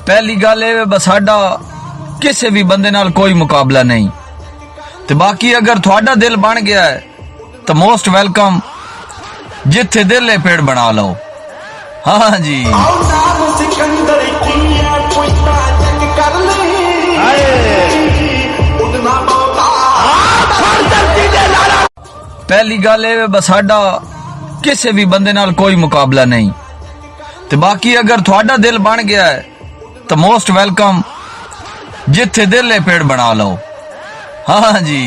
पहली गल है बस साडा किसी भी बंदे नाल कोई मुकाबला नहीं ते बाकी अगर थोड़ा दिल बन गया है तो मोस्ट वेलकम जिथे दिल है पेड़ बना लो। हाँ जी पहली गल है बस साडा किसी भी बंदे नाल कोई मुकाबला नहीं ते बाकी अगर थोड़ा दिल बन गया है तो मोस्ट वेलकम जिथे दिल है पेड़ बना लो। हाँ जी